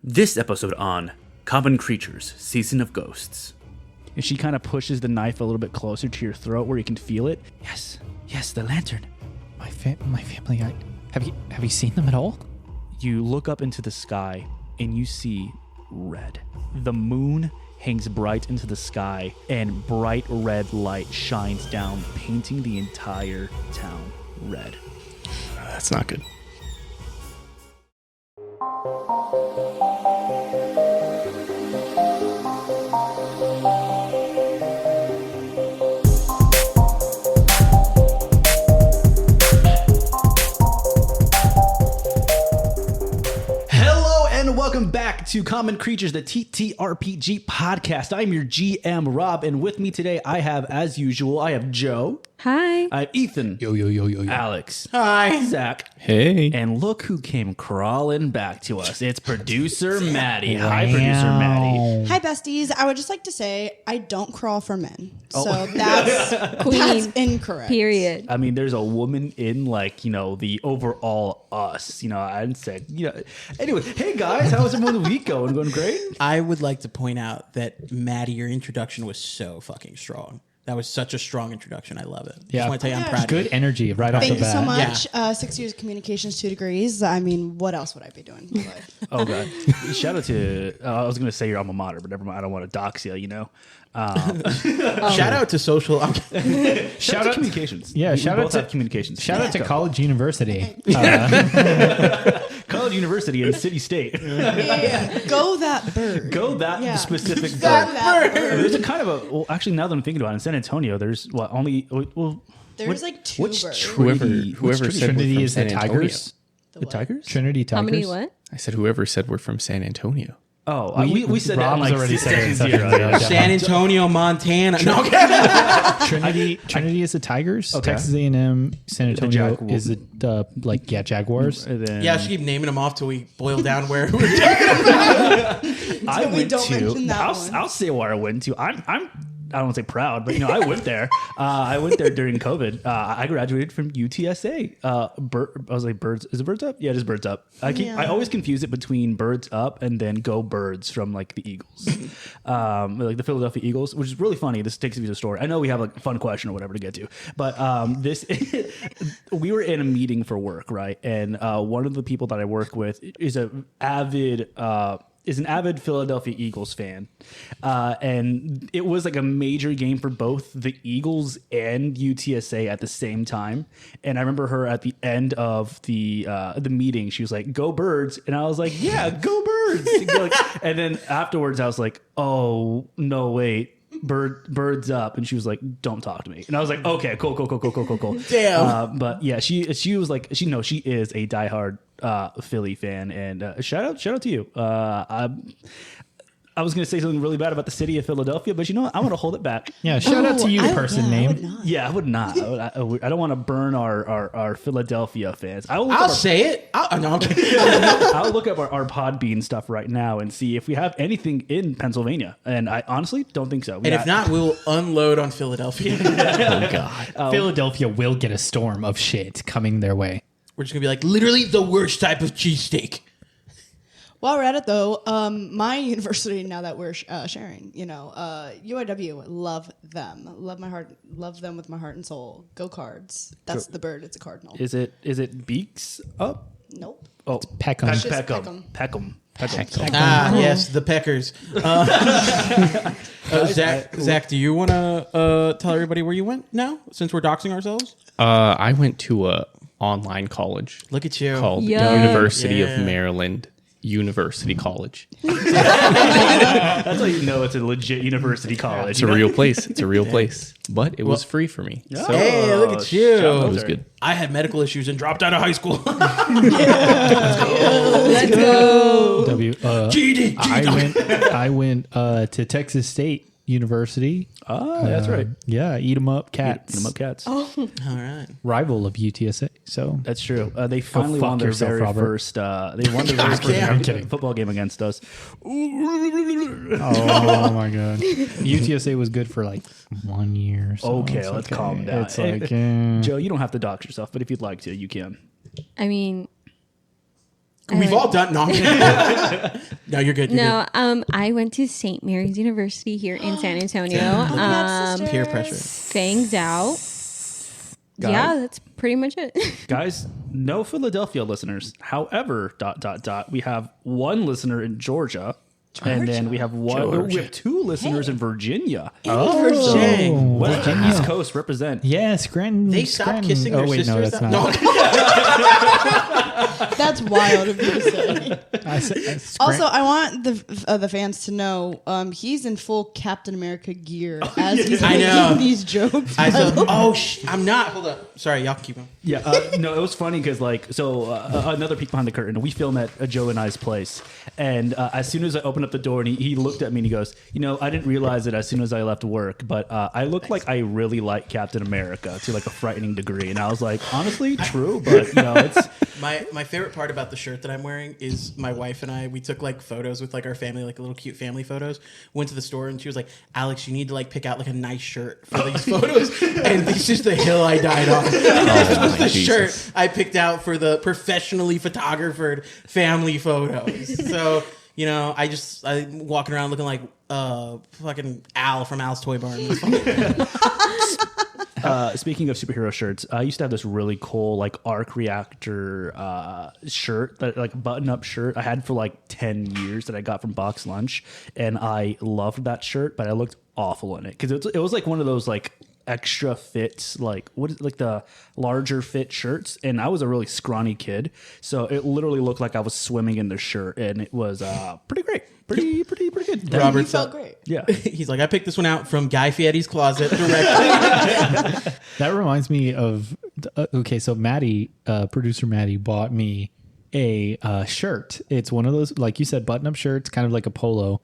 This episode on Common Creatures, Season of Ghosts. And she kind of pushes the knife a little bit closer to your throat where you can feel it. Yes, the lantern. My family. Have you seen them at all? You look up into the sky and you see red. The moon hangs bright into the sky and bright red light shines down, painting the entire town red. That's not good. Welcome back to Common Creatures, the TTRPG podcast. I'm your GM, Rob, and with me today I have, as usual, I have Joe. Hi. I have Ethan. Yo. Alex. Hi. Zach. Hey. And look who came crawling back to us. It's producer Maddie. Hi, producer Maddie. Hi, besties. I would just like to say I don't crawl for men. So that's incorrect. Period. I mean, there's a woman in, the overall us. I said, Anyway, hey guys, how's everyone's week going? Going great? I would like to point out that, Maddie, your introduction was so fucking strong. That was such a strong introduction. I love it. Yeah. Just want to tell you I'm proud Good of you. energy right off the Thank you bat. so much. 6 years of communications, 2 degrees. I mean, what else would I be doing? Oh, God. Shout out to, I was going to say your alma mater, but never mind. I don't want to dox you, Shout out to social. Shout out to communications. Yeah, We shout both out to have communications. Shout out to College University. College University in City State. Go that bird. Go that specific bird. That bird. There's a kind of a, well, actually, now that I'm thinking about it, in San Antonio, there's There's like 2 what's birds. Whoever said Trinity we're from is the San Antonio. Tigers. The Tigers? Trinity Tigers. How many what? I said whoever said we're from San Antonio. Oh, we said Rob's that already said it. seconds ago. San Antonio, Montana. No, Trinity is the Tigers. Okay. Texas A&M. San Antonio Jaguars. is the Jaguars. And then yeah, I should keep naming them off till we boil down where we're I we went don't to. mention that one. I'll say where I went to. I don't want to say proud, but I went there. I went there during COVID. I graduated from UTSA. I was like, Birds. Is it Birds Up? Yeah, it is Birds Up. I always confuse it between Birds Up and then Go Birds from the Eagles, like the Philadelphia Eagles, which is really funny. This takes me to the story. I know we have a fun question or whatever to get to, but we were in a meeting for work, right? And one of the people that I work with is an avid Philadelphia Eagles fan. And it was like a major game for both the Eagles and UTSA at the same time. And I remember her at the end of the meeting, she was like, "Go Birds." And I was like, "Yeah, go Birds." And then afterwards I was like, "Oh, no, wait. Birds Up." And she was like, "Don't talk to me." And I was like, "Okay, cool. Damn. But yeah, she was like, she is a diehard Philly fan, and shout out to you. I was going to say something really bad about the city of Philadelphia, but I'm going to hold it back. Yeah, shout out to you, person name. Yeah, I would not. I don't want to burn our Philadelphia fans. I'll say it. No, I'm kidding. I'll look up our Podbean stuff right now and see if we have anything in Pennsylvania, and I honestly don't think so. And if not, we'll unload on Philadelphia. Oh, God. Philadelphia will get a storm of shit coming their way. We're just going to be like, literally the worst type of cheesesteak. While we're at it, though, my university, now that we're sharing, UIW, love them. Love them with my heart and soul. Go Cards. That's the bird. It's a cardinal. Is it Beaks Up? Nope. Oh, Peckham. Just Peckham. Yes, the Peckers. Zach, do you want to tell everybody where you went now, since we're doxing ourselves? I went to a online college Look at you. called Yo. University of Yeah. Maryland University College. That's how you know it's a legit university college. It's a real place. It's a real place. But it was free for me. So Hey, look at you. Shout out it was there. good. I had medical issues and dropped out of high school. Let's go. I went to Texas State University. Oh, that's right. Yeah, eat 'em up cats. Eat 'em up cats. All right. Rival of UTSA. So That's true. They finally fuck won their yourself, very Robert. first. They won their very damn. first I'm kidding. football game against us. oh my God, UTSA was good for like 1 year. So Okay, it's let's calm down. It's like Joe, you don't have to dox yourself, but if you'd like to, you can. I mean, We've all done. No, no, you're good. You're No, I went to St. Mary's University here in San Antonio. Peer pressure. Fangs out. Guys? Yeah, that's pretty much it. Guys, no Philadelphia listeners. However, ... we have one listener in Georgia. And then we have we have two listeners in Virginia. Virginia. West East Coast represent. Yeah, Scranton. They stopped Scranton. kissing their sisters. No, that's not. No. That's wild of you to say. Also, I want the fans to know he's in full Captain America gear as he's making these jokes. I'm not. Hold up. Sorry, y'all keep going. Yeah, no, it was funny because another peek behind the curtain. We film at Joe and I's place, and as soon as I opened up the door, and he looked at me and he goes, I didn't realize it as soon as I left work, but I look like I really like Captain America to like a frightening degree. And I was like, honestly, true, but it's my favorite part about the shirt that I'm wearing is my wife and I. We took like photos with like our family, like little cute family photos. Went to the store and she was like, "Alex, you need to like pick out like a nice shirt for these photos." And this is the hill I died on. This was the shirt I picked out for the professionally photographed family photos. So I'm walking around looking like fucking Al from Al's Toy Barn. Speaking of superhero shirts, I used to have this really cool like arc reactor shirt, that like button-up shirt I had for like 10 years that I got from Box Lunch, and I loved that shirt, but I looked awful in it because it was like one of those like extra fits, like the larger fit shirts, and I was a really scrawny kid, so it literally looked like I was swimming in the shirt, and it was pretty great, pretty good. Robert felt great. Yeah, he's like, I picked this one out from Guy Fieri's closet directly. That reminds me of so Maddie, producer Maddie, bought me a shirt. It's one of those, like you said, button-up shirts, kind of like a polo,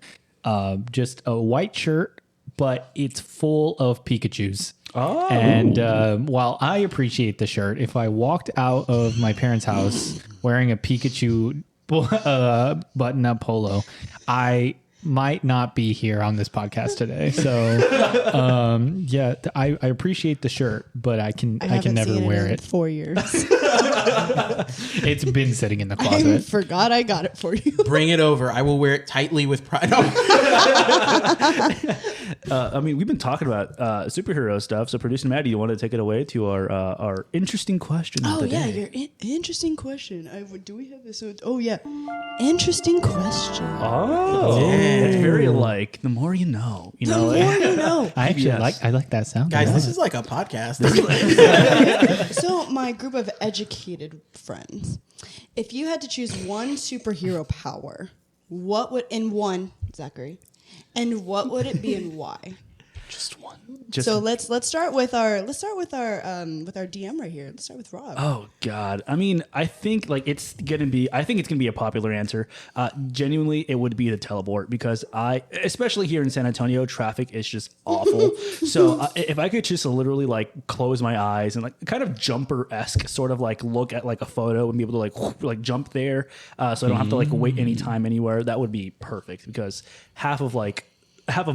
just a white shirt, but it's full of Pikachus. Oh. And while I appreciate the shirt, if I walked out of my parents' house wearing a Pikachu button-up polo, I might not be here on this podcast today. So, I appreciate the shirt, but I can never wear it. 4 years. It's been sitting in the I closet. forgot I got it for you. Bring it over. I will wear it tightly with pride. We've been talking about superhero stuff. So, producer Maddie, you want to take it away to our interesting question of the day? Your interesting question. Do we have this? Interesting question. It's very like the more you know. The more you know. I actually like that sound. Guys, this is like a podcast. So, my group of educated friends, if you had to choose one superhero power, what would Zachary, and what would it be and why? Just one. So let's start with our DM right here. Let's start with Rob. Oh God. I think it's gonna be a popular answer. Genuinely, it would be the teleport because especially here in San Antonio, traffic is just awful. So if I could just literally like close my eyes and like kind of jumper-esque sort of like look at like a photo and be able to like jump there, so I don't have to like wait any time anywhere, that would be perfect because half of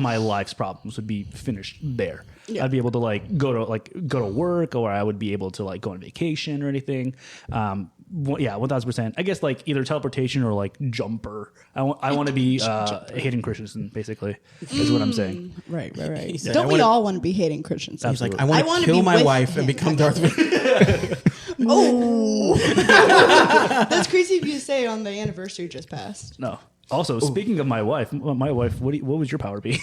my life's problems would be finished there. Yeah. I'd be able to go to work, or I would be able to like go on vacation or anything. 1000%. I guess like either teleportation or like jumper. I want to be Hayden Christensen, basically, is what I'm saying. Right. Don't we all want to be Hayden Christensen? He's like, I want to kill my wife and become Darth Vader. Oh, that's crazy of you to say on the anniversary just passed. No. Also, speaking of my wife, what would your power be?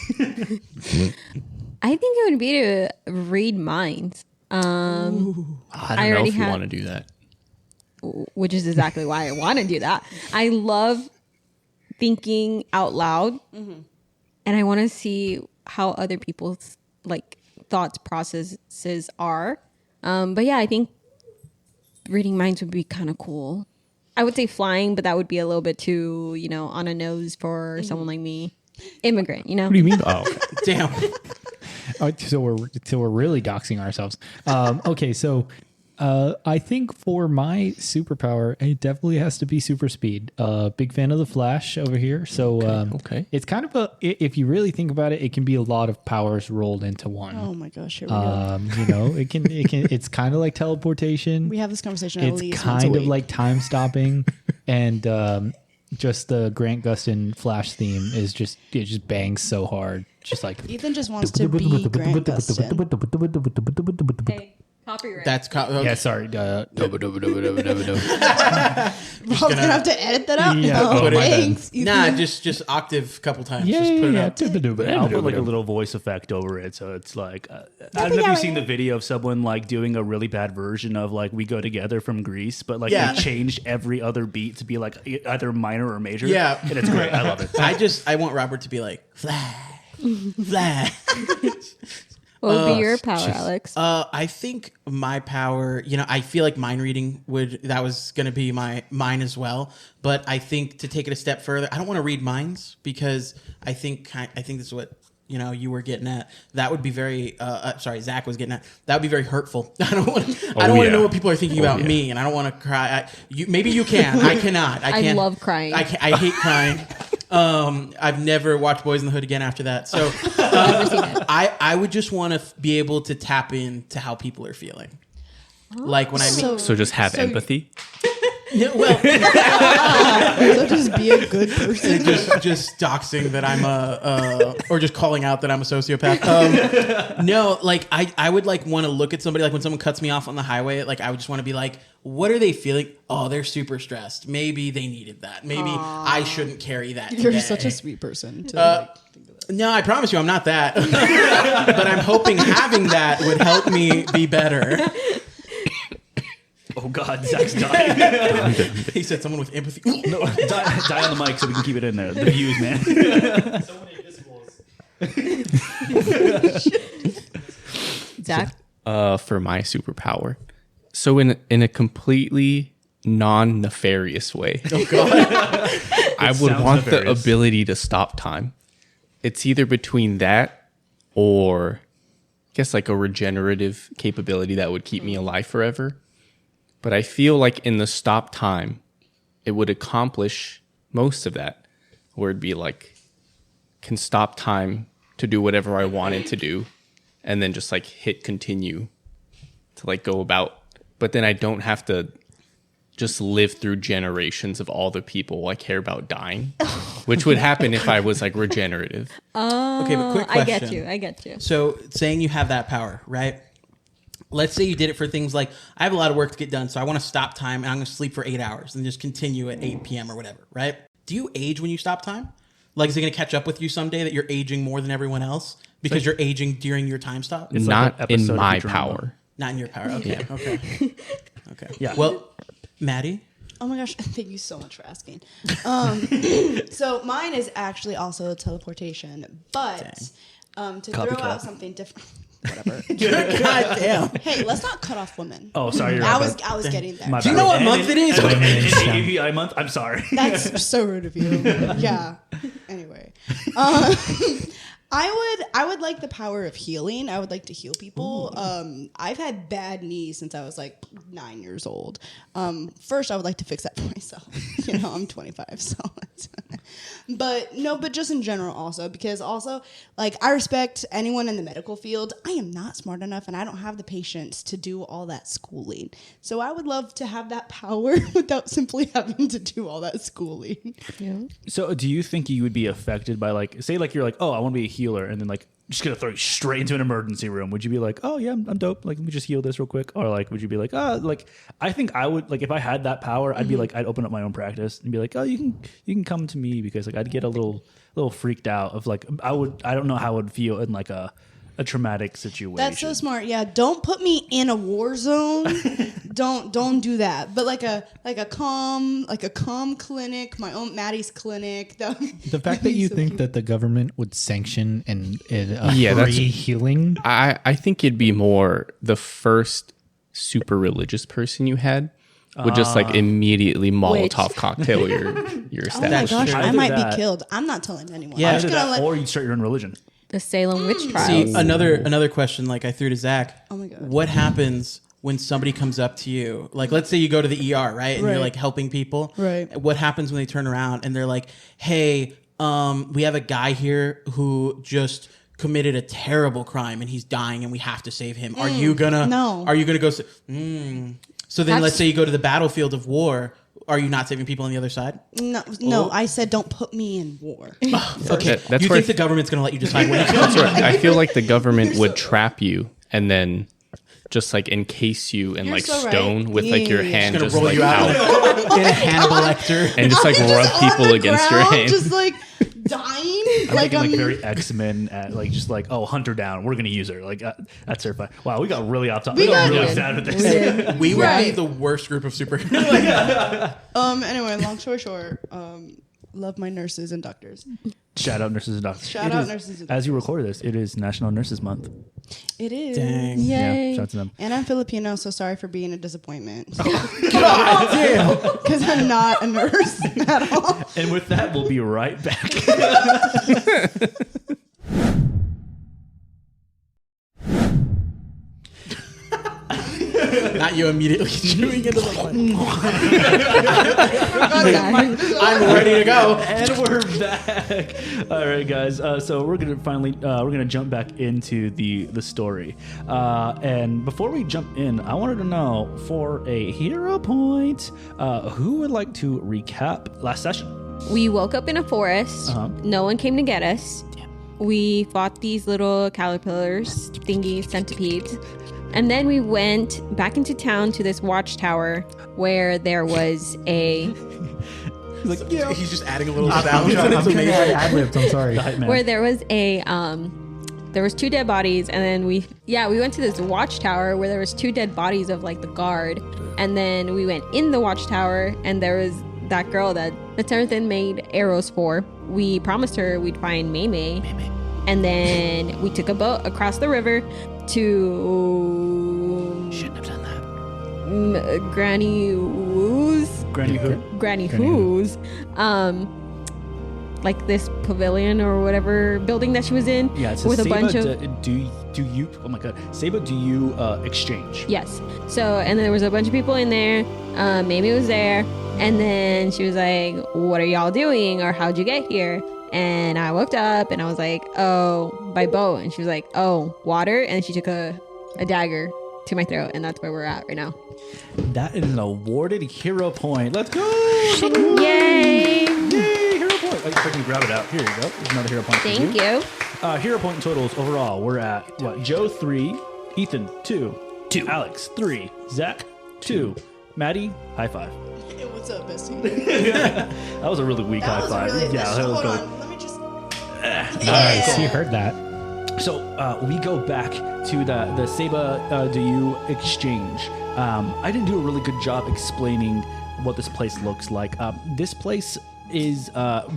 I think it would be to read minds. I don't know if you want to do that. Which is exactly why I want to do that. I love thinking out loud, and I want to see how other people's thoughts processes are. But yeah, I think reading minds would be kind of cool. I would say flying, but that would be a little bit too, on a nose for someone like me. Immigrant, What do you mean? Oh, damn. So we're really doxing ourselves. Okay, so I think for my superpower, it definitely has to be super speed. Big fan of the Flash over here. So okay. It's kind of if you really think about it, it can be a lot of powers rolled into one. Oh my gosh, here we go. It can. It's kind of like teleportation. We have this conversation at least It's once a kind of week. like time stopping. and just the Grant Gustin Flash theme is just it just bangs so hard, just like Ethan just wants to be Grant Gustin. Hey, copyright. That's yeah. Sorry. Rob's gonna have to edit that out. Yeah, No, put it in. thanks, Ethan. nah, just octave a couple times. Yeah, just put it yeah, up. I'll put like a little voice effect over it, so it's like I don't know if you've seen the video of someone like doing a really bad version of like "We Go Together" from Grease, but like Yeah. they changed every other beat to be like either minor or major. Yeah. and it's great. I love it. I want Robert to be like fly, fly. What would be your power, Alex? I think my power, I feel like mind reading that was going to be mine as well. But I think to take it a step further, I don't want to read minds because I think this is what, you were getting at. That would be very, Zach was getting at. That would be very hurtful. I don't want to know what people are thinking about me, and I don't want to cry. Maybe you can. I cannot. I can't. love crying. I hate crying. I've never watched Boys in the Hood again after that. So Never seen it. I would just want to be able to tap into how people are feeling. Like when I meet, So just have empathy. yeah, well, So just be a good person. just doxing that I'm or just calling out that I'm a sociopath. No, like I would like want to look at somebody, like when someone cuts me off on the highway, like I would just want to be like, what are they feeling? Oh, they're super stressed. Maybe they needed that. Maybe I shouldn't carry that. You're today. such a sweet person. To No, I promise you, I'm not that. But I'm hoping having that would help me be better. Oh God, Zach's dying. He said someone with empathy. No, die on the mic so we can keep it in there. The views, man. Zach? For my superpower. So in a completely non-nefarious way, I would sounds want the nefarious. ability to stop time. It's either between that or I guess like a regenerative capability that would keep me alive forever. But I feel like in the stop time, it would accomplish most of that. Where it'd be like, can stop time to do whatever I wanted to do and then just like hit continue to like go about. But then I don't have to just live through generations of all the people I care about dying, which would happen if I was like regenerative. Okay, but quick question. I get you. So saying you have that power, right? Let's say you did it for things like, I have a lot of work to get done, so I want to stop time and I'm going to sleep for 8 hours and just continue at 8 p.m. or whatever, right? Do you age when you stop time? Like, is it going to catch up with you someday that you're aging more than everyone else because you're aging during your time stop? It's like Not an in episode of my Futurama. power. Not in your power. Okay. Okay. Okay. Yeah. Well, Maddie? Oh my gosh, thank you so much for asking. So mine is actually also teleportation, but to throw Copycat. out something different. Whatever. God damn. Hey, let's not cut off women. Oh, sorry. You're I right. was getting there. My Do you bad. know what And month it is? API month? I'm sorry. That's so rude of you. Yeah. Anyway, I would like the power of healing. I would like to heal people. I've had bad knees since I was like 9 years old. First, I would like to fix that for myself. I'm 25, so. But just in general also, because also, like, I respect anyone in the medical field. I am not smart enough, and I don't have the patience to do all that schooling. So I would love to have that power without simply having to do all that schooling. Yeah. So do you think you would be affected by like, say like you're like, oh, I want to be a healer, and then like just gonna throw you straight into an emergency room? Would you be like, oh yeah, I'm dope, like let me just heal this real quick? Or like would you be like, like I think I would, like if I had that power, I'd be like, I'd open up my own practice and be like, oh, you can come to me, because like I'd get a little freaked out of like I don't know how it would feel in like a traumatic situation. That's so smart. Yeah, don't put me in a war zone. don't do that. But like a calm clinic, my own Maddie's clinic. The fact that you think that the government would sanction and Yeah, that's- free healing. I think it'd be more the first super religious person you had would just like immediately Molotov cocktail your Oh my establishment. gosh, I Either might that- be killed. I'm not telling anyone. Yeah, I'm Either just gonna that, or you start your own religion. The Salem witch See, trials. another question like I threw to Zach. Oh my God. What happens when somebody comes up to you? Like, let's say you go to the ER, right? And Right. you're like helping people. Right. What happens when they turn around and they're like, hey, we have a guy here who just committed a terrible crime and he's dying and we have to save him. Are you gonna no. Are you gonna go So then That's- let's say you go to the battlefield of war. Are you not saving people on the other side? No. I said don't put me in war. Okay. That's You where think the government's going to let you decide when you That's right. I feel like the government would trap you and then just like encase you in You're like so right. stone with like your Yeah. hand Just just gonna roll like you out. out In a Hannibal Lecter. and just like rub people against your hand. Just like dying. I'm thinking like very X-Men at like just like, oh, hunt her down. We're gonna use her. Like that's terrifying. Wow, we got really off topic. We got really sad with this. We would be Right. the worst group of superheroes. Anyway, long story short, love my nurses and doctors. Shout out nurses and doctors. Shout It out is- nurses and As you record this, it is National Nurses Month. It is. Dang. Yay. Yeah, shout out to them. And I'm Filipino, so sorry for being a disappointment. Because I'm not a nurse at all. And with that, we'll be right back. Not you immediately chewing into the mic. I'm I'm ready to go. And we're back. All right, guys. So we're gonna finally we're gonna jump back into the story. And before we jump in, I wanted to know for a hero point, who would like to recap last session? We woke up in a forest. Uh-huh. No one came to get us. We fought these little caterpillars, thingy centipedes. And then we went back into town to this watchtower where there was a Like, yeah. He's just adding a little sound. It's amazing. Ad-libbed, I'm sorry. The hype man. where there was a there was 2 dead bodies, and then we went to this watchtower where there was 2 dead bodies of like the guard, and then we went in the watchtower and there was that girl that the Terethan made arrows for. We promised her we'd find May, and then we took a boat across the river to Shouldn't have done that. Granny Woo's. Granny Who? Granny Who's, like this pavilion or whatever building that she was in. Yeah, it's a with a Saba, bunch of do you? Oh my God, Saba, do you exchange? yes. So and then there was a bunch of people in there. Mamie was there, and then she was like, "What are y'all doing? Or how'd you get here?" And I woke up and I was like, "Oh, by boat." And she was like, "Oh, water." And she took a dagger to my throat, and that's where we're at right now. That is an awarded hero point. Let's go! Yay! Yay, hero point. Oh, if I can grab it out. Here you go. There's another hero point. Thank for you. Hero point totals overall. We're at what? Joe 3, Ethan 2, Alex 3, Zach 2, Maddie high five. Hey, what's up, bestie? That was a really weak high five. Yeah, that was hold good. on. Let me just. Nice. You heard that. So we go back to the Saba do you exchange. I didn't do a really good job explaining what this place looks like. This place is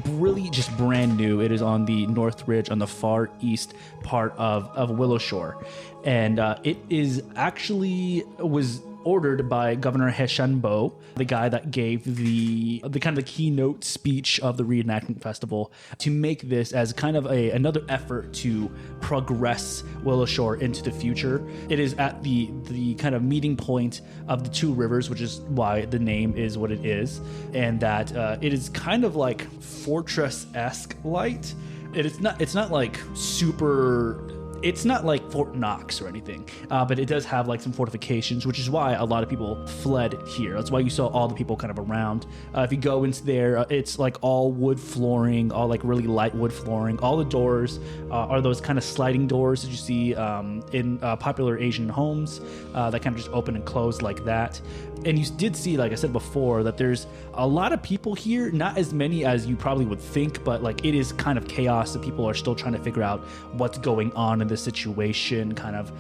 really just brand new. It is on the Northridge, on the far east part of Willow Shore, and it is actually was ordered by Governor Heshanbo, the guy that gave the kind of the keynote speech of the reenactment festival, to make this as kind of another effort to progress Willow Shore into the future. It is at the kind of meeting point of the 2 rivers, which is why the name is what it is, and that it is kind of like fortress-esque light. It's not like super. It's not like Fort Knox or anything, but it does have like some fortifications, which is why a lot of people fled here. That's why you saw all the people kind of around. If you go into there, it's like all wood flooring, all like really light wood flooring. All the doors are those kind of sliding doors that you see in popular Asian homes that kind of just open and close like that. And you did see, like I said before, that there's a lot of people here, not as many as you probably would think, but like it is kind of chaos that people are still trying to figure out what's going on in this situation, kind of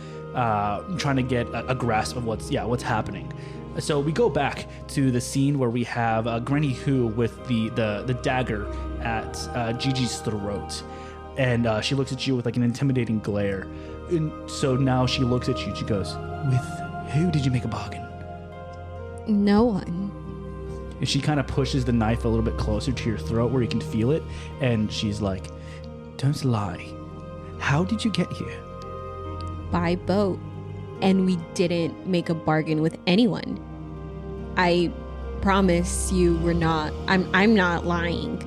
trying to get a grasp of what's happening. So we go back to the scene where we have Granny Who with the dagger at Gigi's throat. And she looks at you with like an intimidating glare. And so now she looks at you and she goes, "With who did you make a bargain?" No one. And she kind of pushes the knife a little bit closer to your throat where you can feel it. And she's like, "Don't lie. How did you get here?" By boat, and we didn't make a bargain with anyone. I promise you we're not. I'm not lying.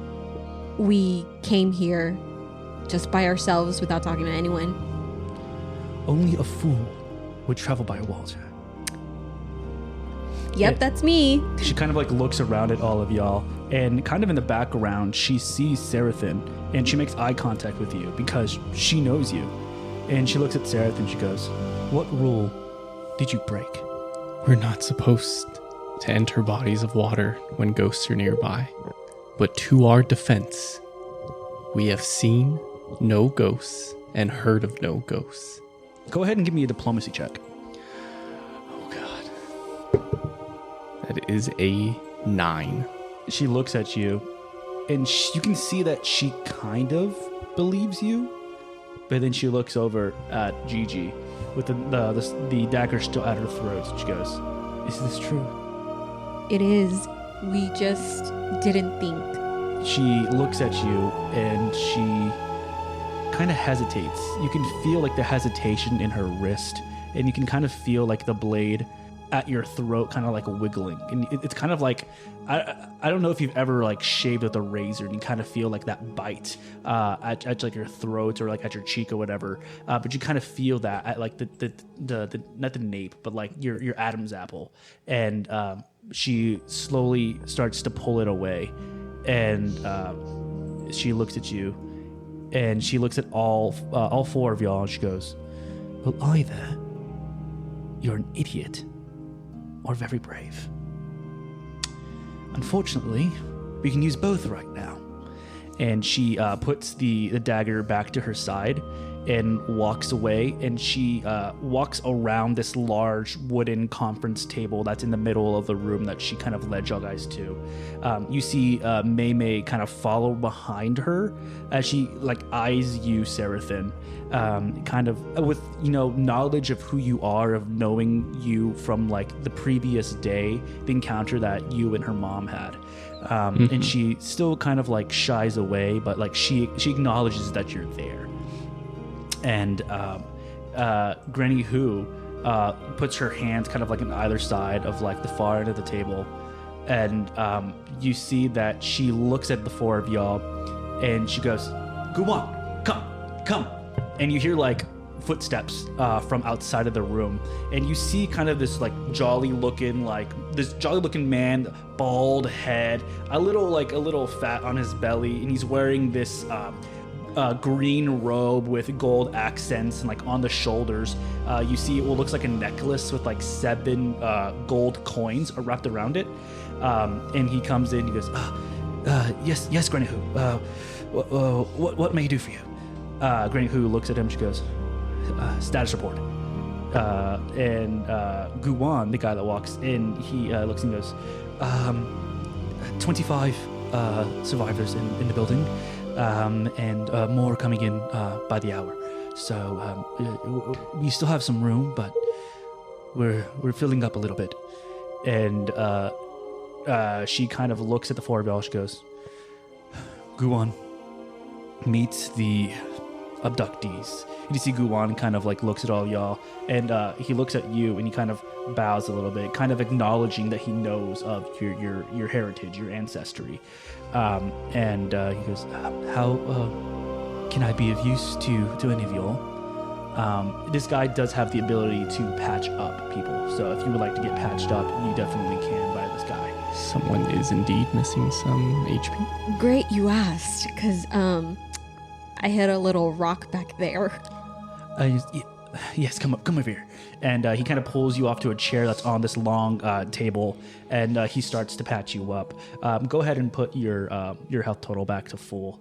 We came here just by ourselves without talking to anyone. Only a fool would travel by water. Yep, that's me. She kind of like looks around at all of y'all, and kind of in the background, she sees Seraphin, and she makes eye contact with you because she knows you. And she looks at Seraphin and she goes, "What rule did you break?" We're not supposed to enter bodies of water when ghosts are nearby. But to our defense, we have seen no ghosts and heard of no ghosts. Go ahead and give me a diplomacy check. Oh, God. That is a 9. She looks at you, and you can see that she kind of believes you, but then she looks over at Gigi with the dagger still at her throat. She goes, "Is this true?" It is. We just didn't think. She looks at you, and she kind of hesitates. You can feel like the hesitation in her wrist, and you can kind of feel like the blade at your throat kind of like wiggling, and it's kind of like I don't know if you've ever like shaved with a razor and you kind of feel like that bite at like your throat or like at your cheek or whatever, but you kind of feel that at like the not the nape but like your Adam's apple, and she slowly starts to pull it away, and she looks at you, and she looks at all 4 of y'all, and she goes, "Well, either you're an idiot or very brave. Unfortunately, we can use both right now." And she puts the dagger back to her side and walks away, and she walks around this large wooden conference table that's in the middle of the room that she kind of led y'all guys to. You see May kind of follow behind her as she like eyes you, Seraphin, kind of with knowledge of who you are, of knowing you from like the previous day, the encounter that you and her mom had. And she still kind of like shies away, but like she acknowledges that you're there. And Granny Who puts her hands kind of like on either side of like the far end of the table, and you see that she looks at the 4 of y'all, and she goes, "Go on, come," and you hear like footsteps from outside of the room, and you see kind of this like jolly looking man, bald head, a little fat on his belly, and he's wearing this green robe with gold accents, and like on the shoulders you see what looks like a necklace with like 7 gold coins wrapped around it, and he comes in, he goes, yes Granny Who, what may I do for you?" Granny Who looks at him, she goes, "Status report." And Guwan, the guy that walks in, he looks and goes, 25 survivors in the building, and more coming in by the hour. So we still have some room, but we're filling up a little bit. And she kind of looks at the 4 of y'all. She goes, "Guwan, meet the abductees." And you see Guwan kind of like looks at all y'all, and he looks at you, and he kind of bows a little bit, kind of acknowledging that he knows of your heritage, your ancestry. And he goes, "How can I be of use to any of y'all?" This guy does have the ability to patch up people, so if you would like to get patched up, you definitely can by this guy. Someone is indeed missing some HP. Great you asked, because I hit a little rock back there. Yes, come over here. And he kind of pulls you off to a chair that's on this long table, and he starts to patch you up. Go ahead and put your health total back to full.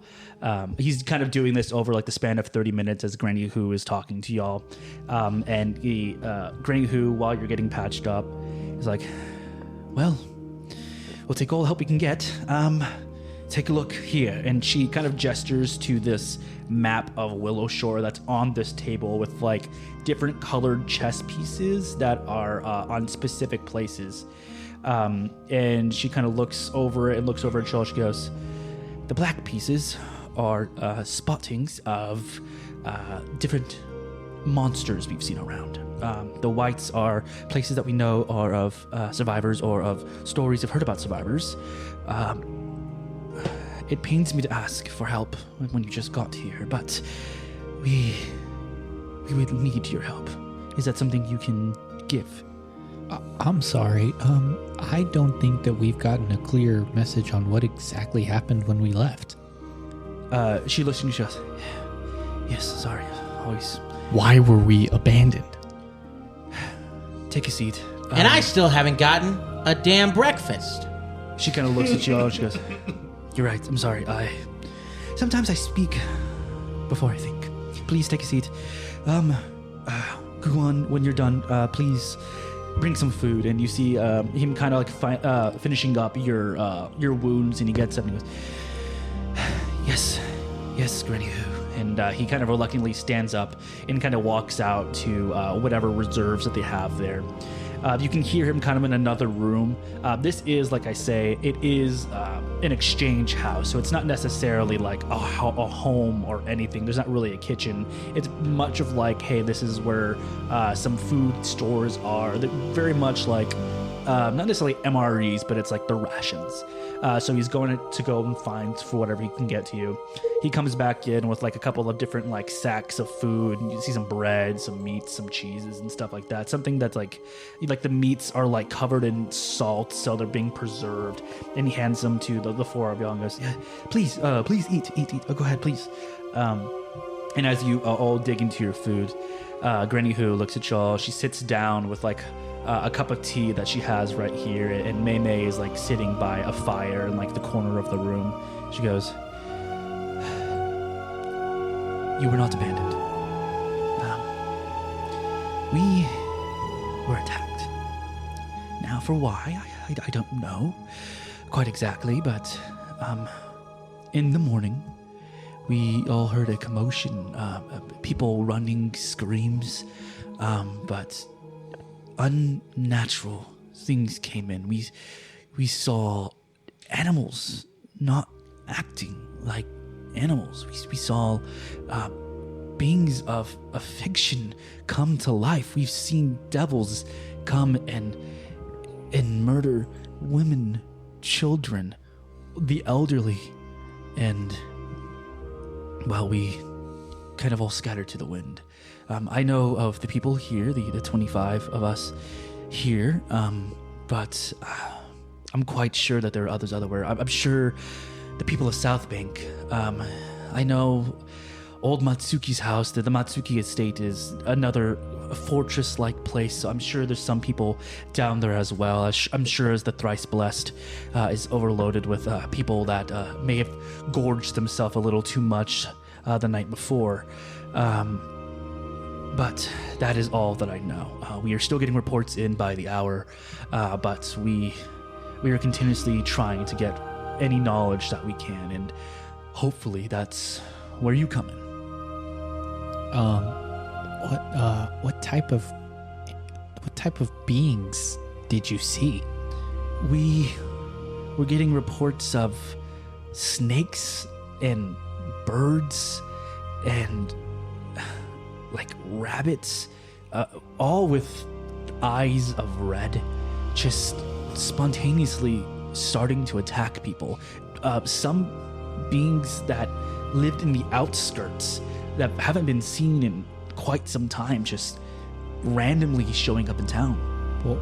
He's kind of doing this over like the span of 30 minutes as Granny Who is talking to y'all. And Granny Who, while you're getting patched up, is like, "Well, we'll take all the help we can get. Take a look here." And she kind of gestures to this map of Willow Shore that's on this table with like different colored chess pieces that are on specific places. And she kind of looks over it and looks over at Joel. She goes, "The black pieces are spottings of different monsters we've seen around. The whites are places that we know are of survivors or of stories we've heard about survivors. It pains me to ask for help when you just got here, but we would need your help. Is that something you can give?" I'm sorry. I don't think that we've gotten a clear message on what exactly happened when we left. She looks at you and she goes, yes, sorry. Always Why were we abandoned? take a seat. And I still haven't gotten a damn breakfast. She kind of looks at you all and she goes, you're right. I'm sorry. Sometimes I speak before I think. Please take a seat. Go on when you're done. Please bring some food. And you see him kind of like finishing up your wounds, and he gets up and he goes, yes, Granny Who. And he kind of reluctantly stands up and kind of walks out to whatever reserves that they have there. You can hear him kind of in another room. This is, like I say, it is an exchange house, so it's not necessarily like a home or anything. There's not really a kitchen. It's much of like, hey, this is where some food stores are. They're very much like, not necessarily MREs, but it's like the rations. So he's going to go and find for whatever he can get to you. He comes back in with like a couple of different like sacks of food, and you see some bread, some meats, some cheeses and stuff like that. Something that's like the meats are like covered in salt, so they're being preserved. And he hands them to the four of y'all and goes, yeah, please eat. Oh, go ahead, please. And as you all dig into your food, Granny Who looks at y'all. She sits down with like a cup of tea that she has right here, and Mei Mei is like sitting by a fire in like the corner of the room. She goes, you were not abandoned. We were attacked. Now for why, I don't know quite exactly, but in the morning we all heard a commotion, people running, screams, but unnatural things came in. We saw animals not acting like animals. We saw beings of fiction come to life. We've seen devils come and murder women, children, the elderly, and well, we kind of all scattered to the wind. I know of the people here, the 25 of us here, but I'm quite sure that there are others elsewhere. I'm sure the people of South Bank. I know old Matsuki's house, the Matsuki estate is another fortress-like place, so I'm sure there's some people down there as well. I'm sure as the Thrice Blessed is overloaded with people that may have gorged themselves a little too much the night before. But that is all that I know. We are still getting reports in by the hour, but we are continuously trying to get any knowledge that we can, and hopefully that's where you come in. What type of beings did you see? We were getting reports of snakes and birds and like rabbits, all with eyes of red, just spontaneously starting to attack people. Some beings that lived in the outskirts that haven't been seen in quite some time, just randomly showing up in town. Well,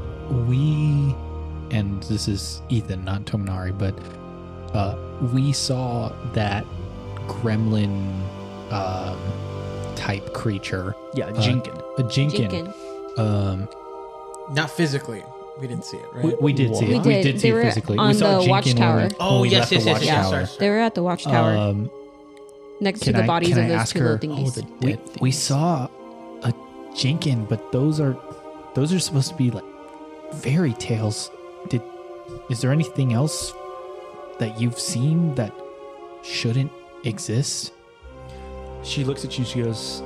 and this is Ethan, not Tominari, but we saw that gremlin type creature. Yeah, a Jinkin. A Jinkin. Not physically. We didn't see it, right? We did see it. We We did. did see They were it physically. on We saw the Jinkin watchtower. when Oh, we yes, left the yes, yes, yes. watchtower. Sorry. They were at the watchtower next to the bodies of those two little thingies. We saw a Jinkin, but those are supposed to be like fairy tales. Is there anything else that you've seen that shouldn't exist? She looks at you and she goes,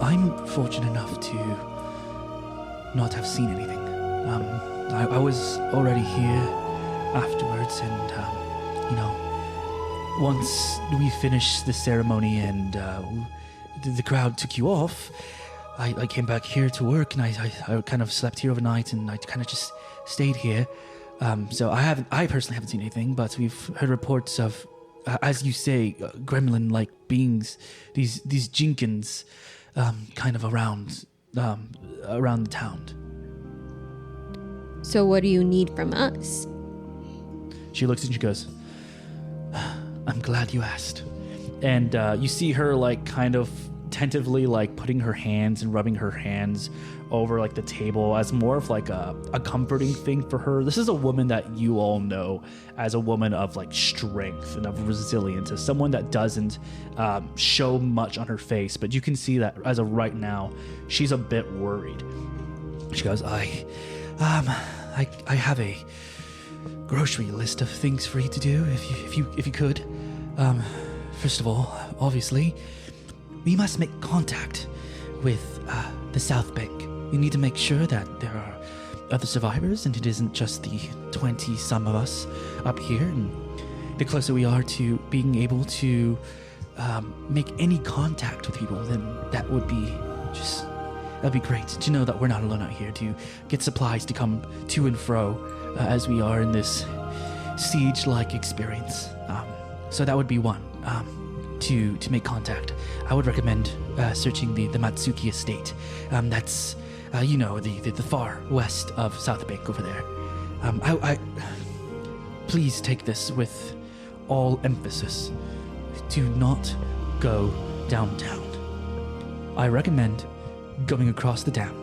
I'm fortunate enough to not have seen anything. I was already here afterwards, and once we finished the ceremony and the crowd took you off, I came back here to work, and I kind of slept here overnight, and I kind of just stayed here. So I personally haven't seen anything, but we've heard reports of, as you say, gremlin-like beings, these Jinkins, kind of around around the town. So what do you need from us? She looks and she goes, I'm glad you asked. And you see her like kind of tentatively like putting her hands and rubbing her hands over like the table as more of like a comforting thing for her. This is a woman that you all know as a woman of like strength and of resilience, as someone that doesn't show much on her face, but you can see that as of right now, she's a bit worried. She goes, I have a grocery list of things for you to do if you could. First of all, obviously, we must make contact with the South Bank. We need to make sure that there are other survivors and it isn't just the 20-some of us up here. And the closer we are to being able to make any contact with people, then that'd be great to know that we're not alone out here, to get supplies to come to and fro as we are in this siege-like experience. So that would be one. To make contact, I would recommend searching the Matsuki estate. That's the far west of South Bank over there. I please take this with all emphasis. Do not go downtown. I recommend going across the dam.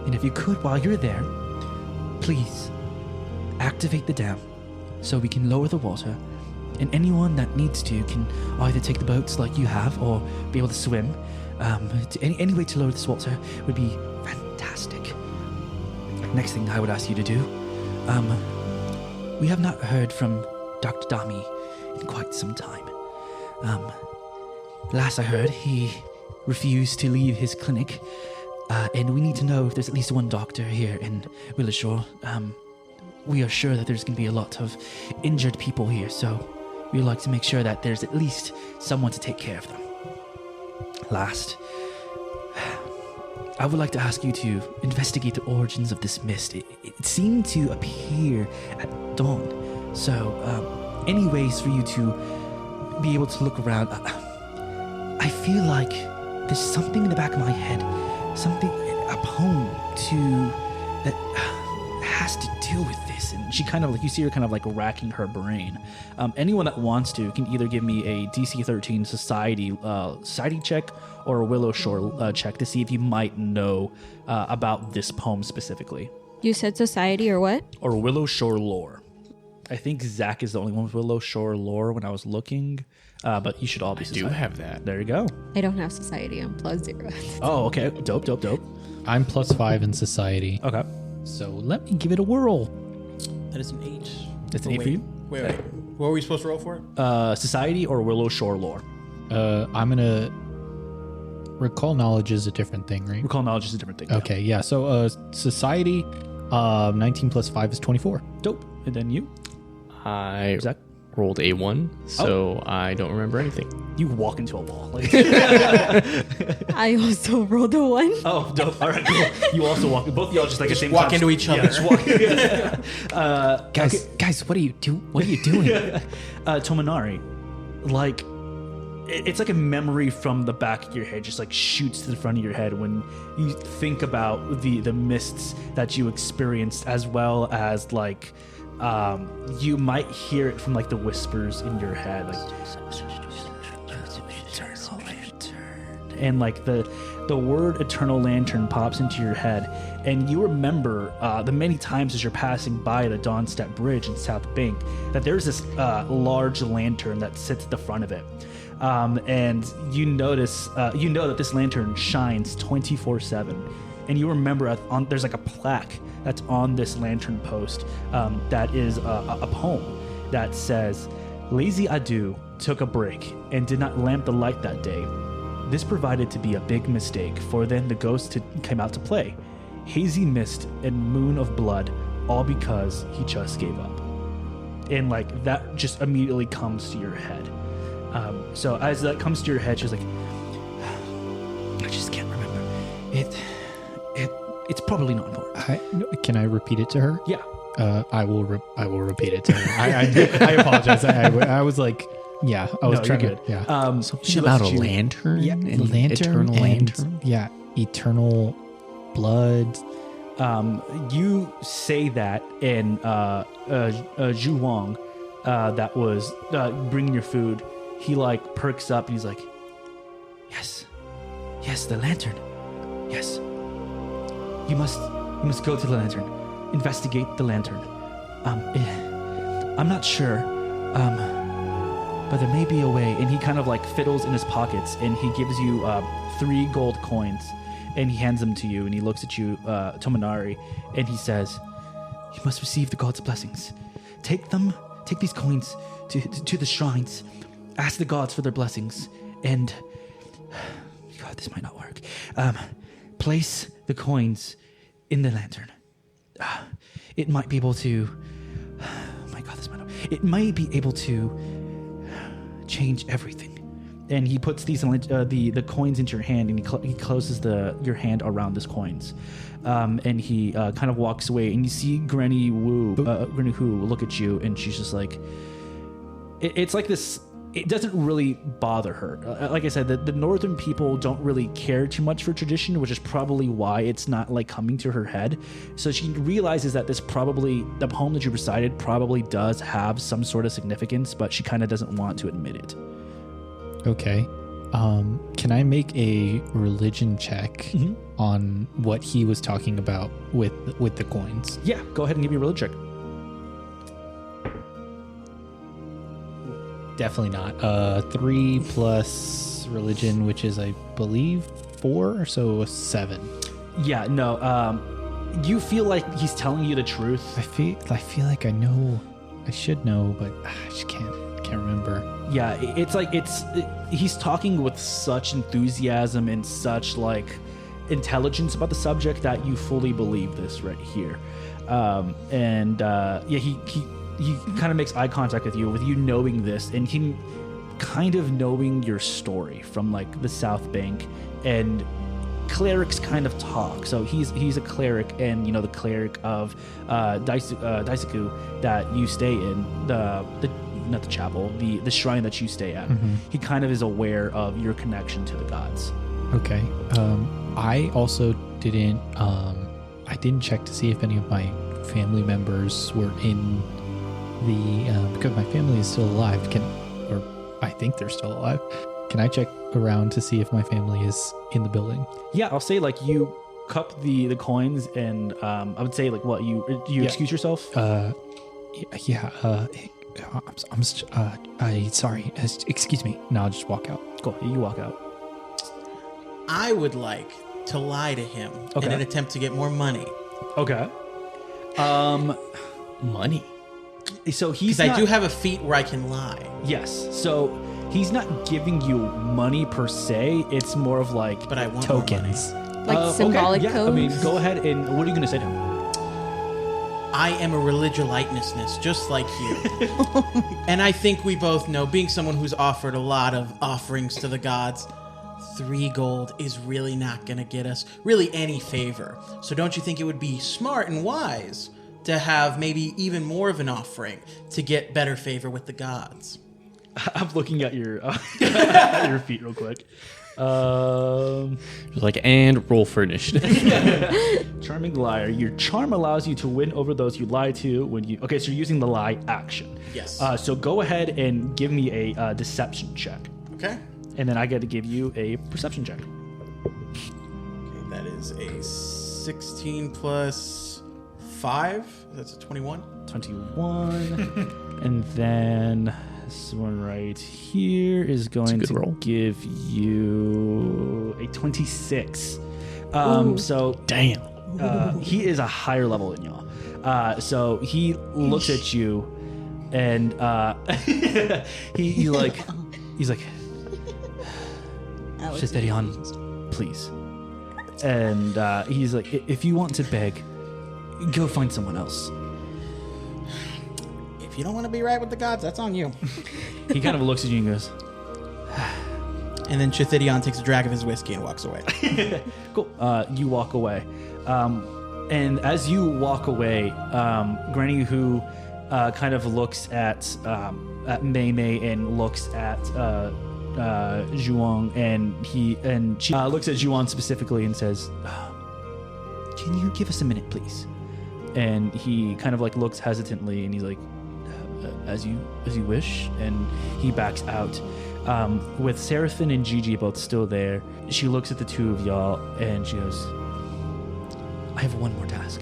And if you could, while you're there, please activate the dam so we can lower the water. And anyone that needs to can either take the boats like you have or be able to swim. Any way to lower this water would be fantastic. Next thing I would ask you to do, we have not heard from Dr. Dami in quite some time. Last I heard, he refused to leave his clinic, and we need to know if there's at least one doctor here in Willowshore. We are sure that there's going to be a lot of injured people here, so we like to make sure that there's at least someone to take care of them. Last, I would like to ask you to investigate the origins of this mist. It seemed to appear at dawn, so any ways for you to be able to look around. I feel like there's something in the back of my head, a poem that has to deal with this. And she kind of like, you see her kind of like racking her brain. Anyone that wants to can either give me a DC 13 society check or a Willow Shore check to see if you might know about this poem specifically. You said society or what? Or Willow Shore lore. I think Zach is the only one with Willow Shore lore when I was looking, but you should all be I society. do have that. There you go. I don't have society. I'm +0. Oh, okay. Dope. I'm +5 in society. Okay. So let me give it a whirl. That is an 8. That's an 8 for you? Wait. What were we supposed to roll for it? Society or Willow Shore lore? I'm going to... Recall knowledge is a different thing, right? Recall knowledge is a different thing. Okay, yeah. So society, 19 plus 5 is 24. Dope. And then you? I Zach? rolled a 1, so I don't remember anything. You walk into a wall. I also rolled a 1. Oh, dope. All right, cool. You also walk. Both of y'all just like the same walk time. into each other. Yeah, just walk. Guys, what are you doing? Tominari, like, it's like a memory from the back of your head just like shoots to the front of your head when you think about the mists that you experienced, as well as like you might hear it from like the whispers in your head, like, and like the word eternal lantern pops into your head, and you remember the many times as you're passing by the Dawnstep Bridge in South Bank that there's this large lantern that sits at the front of it. And you notice, you know that this lantern shines 24/7, and you remember there's like a plaque that's on this lantern post that is a poem that says, "Lazy Adu took a break and did not lamp the light that day. This proved to be a big mistake, for then the ghost came out to play. Hazy mist and moon of blood, all because he just gave up." And like that just immediately comes to your head. So as that comes to your head, she's like, "I just can't remember. It's probably not important." Can I repeat it to her? Yeah. I will repeat it to her. I apologize. I was like, yeah, I was trying you're to. good. Yeah. Something about a lantern? Yeah, and lantern. eternal and, lantern? Yeah, eternal blood. You say that, and Zhu Wang, that was bringing your food, he like perks up and he's like, yes, the lantern, yes. You must go to the lantern, investigate the lantern. I'm not sure, but there may be a way. And he kind of like fiddles in his pockets, and he gives you 3 gold coins. And he hands them to you, and he looks at you, Tomonari, and he says, "You must receive the gods' blessings. Take these coins to the shrines. Ask the gods for their blessings, and God, this might not work. Place the coins in the lantern. It might be able to. Oh my God, this might not. It might be able to change everything." And he puts these the coins into your hand, and he closes your hand around these coins, and he kind of walks away. And you see Granny Hu look at you, and she's just like, it's like this. It doesn't really bother her. Like I said, the northern people don't really care too much for tradition, which is probably why it's not like coming to her head. So she realizes that the poem that you recited probably does have some sort of significance, but she kind of doesn't want to admit it. Okay. Can I make a religion check on what he was talking about with the coins? Yeah, go ahead and give me a religion check. Definitely not. 3 plus religion, which is, I believe, 4, so 7. Yeah, no. You feel like he's telling you the truth. I feel like I know. I should know, but I just can't remember. Yeah, it's like he's talking with such enthusiasm and such like intelligence about the subject that you fully believe this right here. He kind of makes eye contact with you knowing this, and he kind of knowing your story from like the South Bank, and clerics kind of talk. So he's a cleric, and the cleric of Daisaku that you stay in, not the chapel, the shrine that you stay at. He kind of is aware of your connection to the gods. Okay. I also didn't check to see if any of my family members were in because my family is still alive. Or I think they're still alive. Can I check around to see if my family is in the building? Yeah, I'll say like you cup the coins, and I would say like what you excuse yourself. Sorry. Excuse me. No, I'll just walk out. Cool. You walk out. I would like to lie to him in an attempt to get more money. Okay. Money. So he's. Because I do have a feat where I can lie. Yes. So he's not giving you money per se. It's more of like, but I want tokens, like symbolic codes. I mean, go ahead and what are you going to say to him? I am a religiolightness, just like you. And I think we both know, being someone who's offered a lot of offerings to the gods, 3 gold is really not going to get us really any favor. So don't you think it would be smart and wise to have maybe even more of an offering to get better favor with the gods? I'm looking at your your feet real quick. And roll furnished. Charming liar. Your charm allows you to win over those you lie to when you. Okay, so you're using the lie action. Yes. So go ahead and give me a deception check. Okay. And then I get to give you a perception check. Okay, that is a 16 plus 5. That's a 21. 21. And then this one right here is going to roll. give you a 26. So Damn. he is a higher level than y'all. So he looks at you, and he's like, "Sit steady on, please." And he's like, "If you want to beg, go find someone else." If you don't want to be right with the gods, that's on you. He kind of looks at you and goes, And then Chithidion takes a drag of his whiskey and walks away. "Cool." You walk away, and as you walk away, Granny Hu kind of looks at Mei Mei and looks at Zhuang, and she looks at Zhuang specifically and says, can you give us a minute, please? And he kind of like looks hesitantly, and he's like, as you wish. And he backs out. With Seraphin and Gigi both still there, she looks at the two of y'all, and she goes, I have one more task.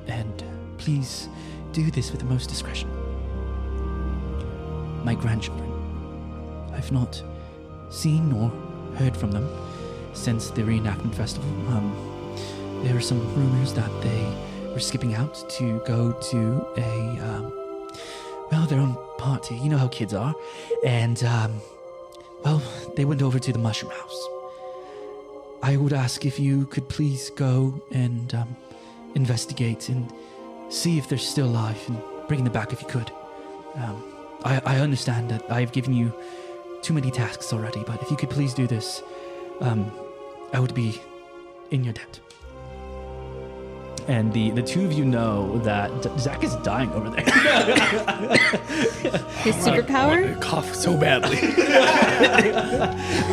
And please do this with the most discretion. My grandchildren. I've not seen nor heard from them since the reenactment festival. There are some rumors that they were skipping out to go to their own party. You know how kids are. And, they went over to the Mushroom House. I would ask if you could please go and investigate and see if they're still alive and bring them back if you could. I understand that I've given you too many tasks already, but if you could please do this, I would be in your debt. And the two of you know that Zack is dying over there. His superpower? I cough so badly. He's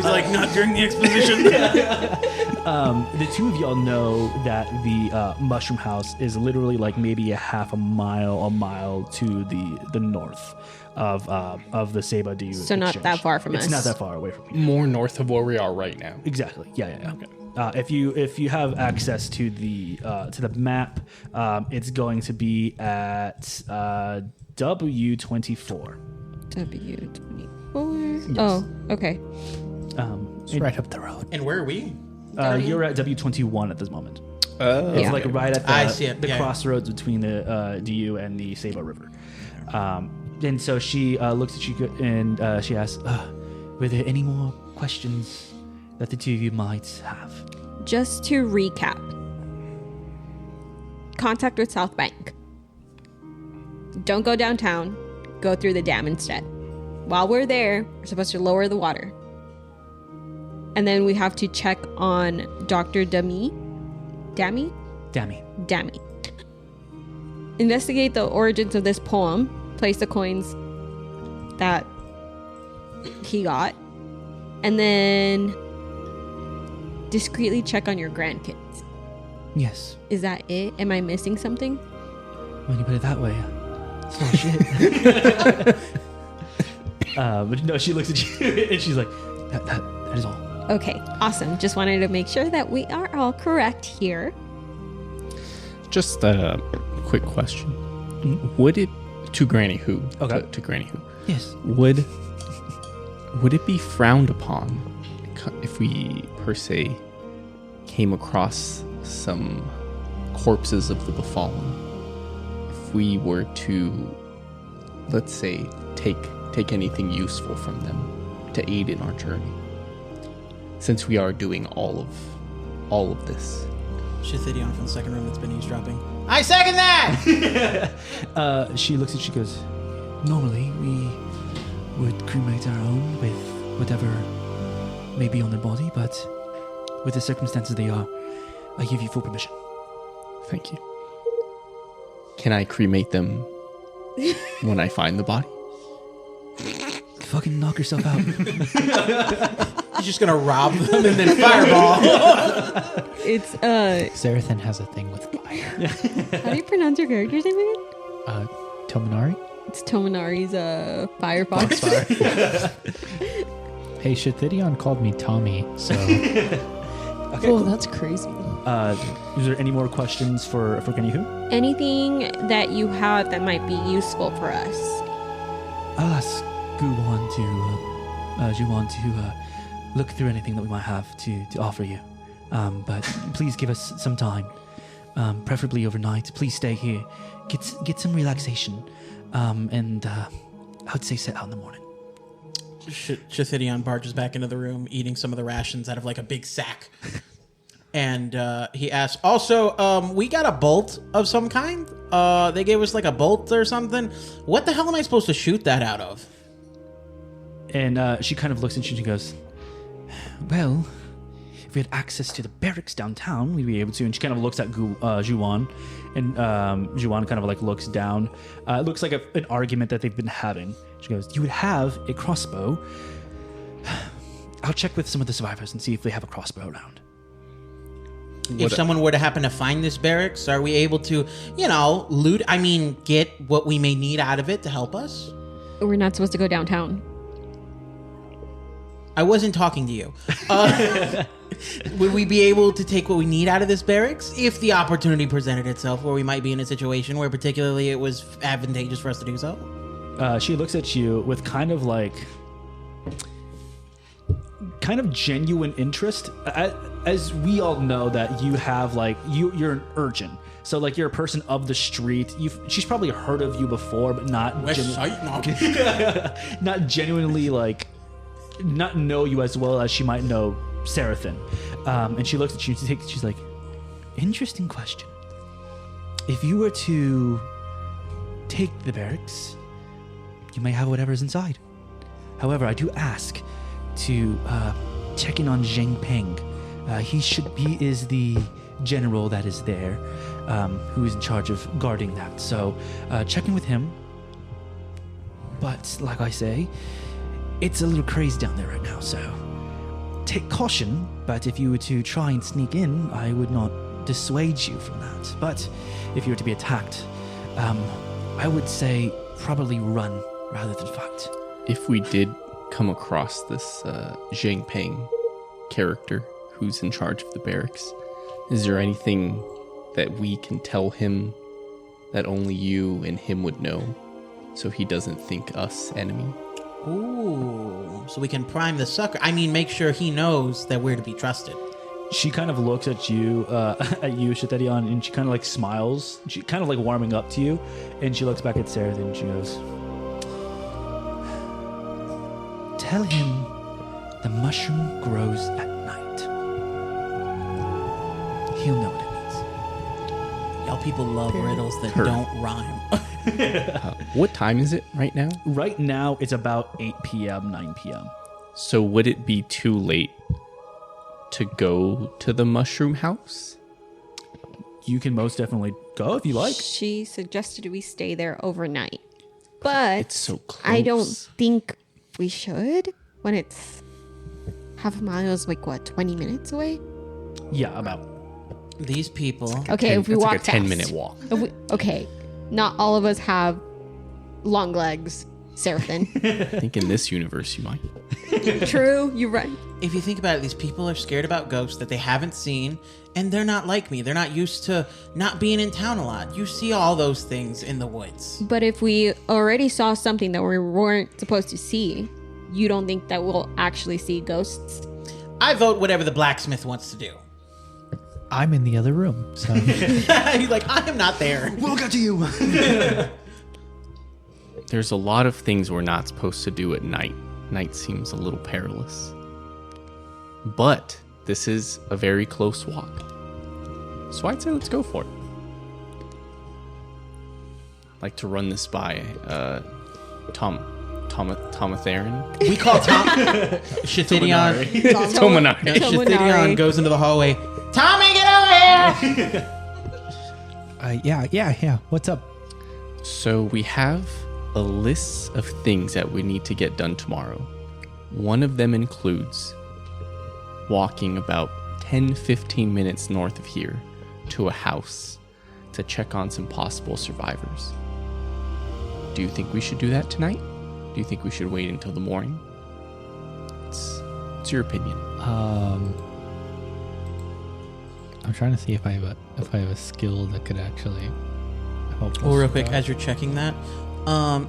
like, not during the exposition. The two of y'all know that the Mushroom House is literally like maybe a mile to the north of the Seba Du. So not that far from us. It's not that far away from you. More north of where we are right now. Exactly. Yeah. Okay. If you have access to the map, it's going to be at W24. W24. Yes. Oh, okay. It's right up the road. And where are we? You're at W21 at this moment. Oh. It's like right at I see it. the Yeah. crossroads between the DU and the Seba River. And so she looks at you and she asks, were there any more questions that the two of you might have? Just to recap, contact with South Bank. Don't go downtown. Go through the dam instead. While we're there, we're supposed to lower the water. And then we have to check on Dr. Dammy. Investigate the origins of this poem. Place the coins that he got. And then discreetly check on your grandkids. Yes. Is that it? Am I missing something? When you put it that way, it's not shit. But no, she looks at you and she's like, that is all. Okay, awesome. Just wanted to make sure that we are all correct here. Just a quick question. Would it, to Granny Who, Okay. to Granny Who, Yes. would it be frowned upon if we, per se, came across some corpses of the befallen? If we were to, let's say, take anything useful from them to aid in our journey, since we are doing all of this. Shithidion from the second room that's been eavesdropping. I second that! She looks at you and goes, normally we would cremate our own with whatever may be on their body, but with the circumstances they are, I give you full permission. Thank you. Can I cremate them when I find the body? Fucking knock yourself out. He's just gonna rob them and then fireball. It's Zarathan has a thing with fire. how do you pronounce your character's name again? Tominari? It's Tominari's Firefox. Hey, Shithidion called me Tommy, so Oh, that's crazy. Is there any more questions for Kenny Who? Anything that you have that might be useful for us? I'll ask Juwan to look through anything that we might have to offer you. But please give us some time, preferably overnight. Please stay here, get some relaxation, and I would say set out in the morning. Shithidion barges back into the room, eating some of the rations out of like a big sack. And he asks, also, we got a bolt of some kind? They gave us like a bolt or something. What the hell am I supposed to shoot that out of? And she kind of looks at you and she goes, well, if we had access to the barracks downtown, we'd be able to. And she kind of looks at Juwan, and Juwan kind of like looks down. It looks like an argument that they've been having. She goes, you would have a crossbow. I'll check with some of the survivors and see if they have a crossbow around. If someone were to happen to find this barracks, are we able to, loot? I mean, get what we may need out of it to help us? We're not supposed to go downtown. I wasn't talking to you. Would we be able to take what we need out of this barracks if the opportunity presented itself, where we might be in a situation where particularly it was advantageous for us to do so? She looks at you with kind of genuine interest. As we all know that you have you're an urchin. So you're a person of the street. She's probably heard of you before, but not not genuinely not know you as well as she might know Seraphin. And she looks at you and she's like, interesting question. If you were to take the barracks, you may have whatever's inside. However, I do ask to check in on Zheng Peng. He is the general that is there, who is in charge of guarding that. So check in with him. But like I say, it's a little crazy down there right now, so take caution. But if you were to try and sneak in, I would not dissuade you from that. But if you were to be attacked, I would say probably run rather than fight. If we did come across this Zhang Peng character who's in charge of the barracks, is there anything that we can tell him that only you and him would know, so he doesn't think us enemy? Ooh, so we can prime the sucker. I mean, make sure he knows that we're to be trusted. She kind of looks at you, Shetetian, and she kind of smiles. She kind of warming up to you, and she looks back at Sarah and she goes, "Tell him the mushroom grows at night. He'll know what it means." Y'all people love riddles that don't rhyme. What time is it right now? Right now, it's about 8 p.m., 9 p.m. So would it be too late to go to the mushroom house? You can most definitely go if you like. She suggested we stay there overnight. But It's so close. I don't think we should when it's half a mile is 20 minutes away? Yeah, about. These people. Okay, if we It's walk like a 10-minute fast. walk. Okay, not all of us have long legs, Seraphin. I think in this universe you might. True, you're right. If you think about it, these people are scared about ghosts that they haven't seen, and they're not like me. They're not used to not being in town a lot. You see all those things in the woods. But if we already saw something that we weren't supposed to see, you don't think that we'll actually see ghosts? I vote whatever the blacksmith wants to do. I'm in the other room, so He's like, I am not there. We'll get to you. There's a lot of things we're not supposed to do at night. Night seems a little perilous. But this is a very close walk. So I'd say let's go for it. I'd like to run this by Tomatherin. We call Tom Shetetian. Tomanari. Shetetian goes into the hallway. Tommy, get over here! yeah. What's up? So we have a list of things that we need to get done tomorrow. One of them includes walking about 10-15 minutes north of here to a house to check on some possible survivors. Do you think we should do that tonight? Do you think we should wait until the morning? What's your opinion? I'm trying to see if I have a skill that could actually help. Oh, us real quick, out. as you're checking that.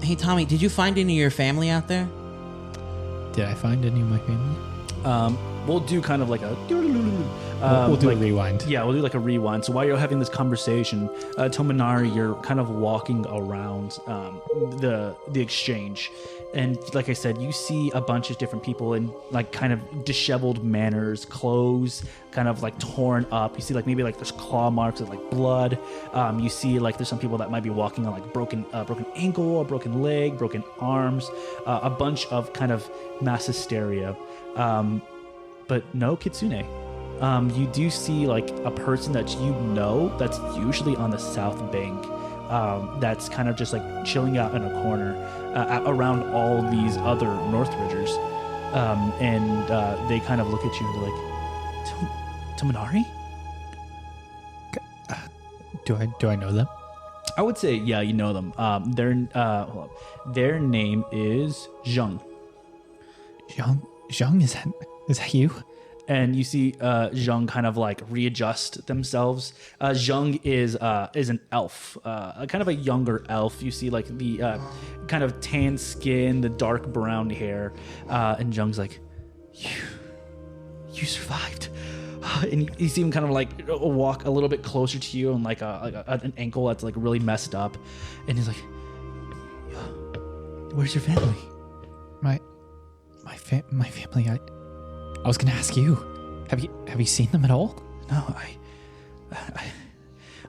Hey, Tommy, did you find any of your family out there? Did I find any of my family? We'll do kind of like a. We'll do a rewind. Yeah, we'll do like a rewind. So while you're having this conversation, Tomanari, you're kind of walking around the exchange, and like I said, you see a bunch of different people in kind of disheveled manners, clothes kind of torn up. You see maybe there's claw marks of blood. You see there's some people that might be walking on broken ankle, a broken leg, broken arms, a bunch of kind of mass hysteria. But no Kitsune. You do see a person that that's usually on the south bank, that's kind of just chilling out in a corner around all these other Northridgers, and they kind of look at you and they're like, Tomanari? Do I know them? I would say, yeah, you know them. Hold on. Their name is Zheng. Zhang, is that you? And you see Zheng kind of like readjust themselves. Zheng is an elf, kind of a younger elf. You see like the kind of tan skin, the dark brown hair, and Zheng's like, you survived. And you see him kind of like walk a little bit closer to you, and like an ankle that's like really messed up, and he's like, "Where's your family?" My family. I was gonna ask you. Have you seen them at all? No, I'm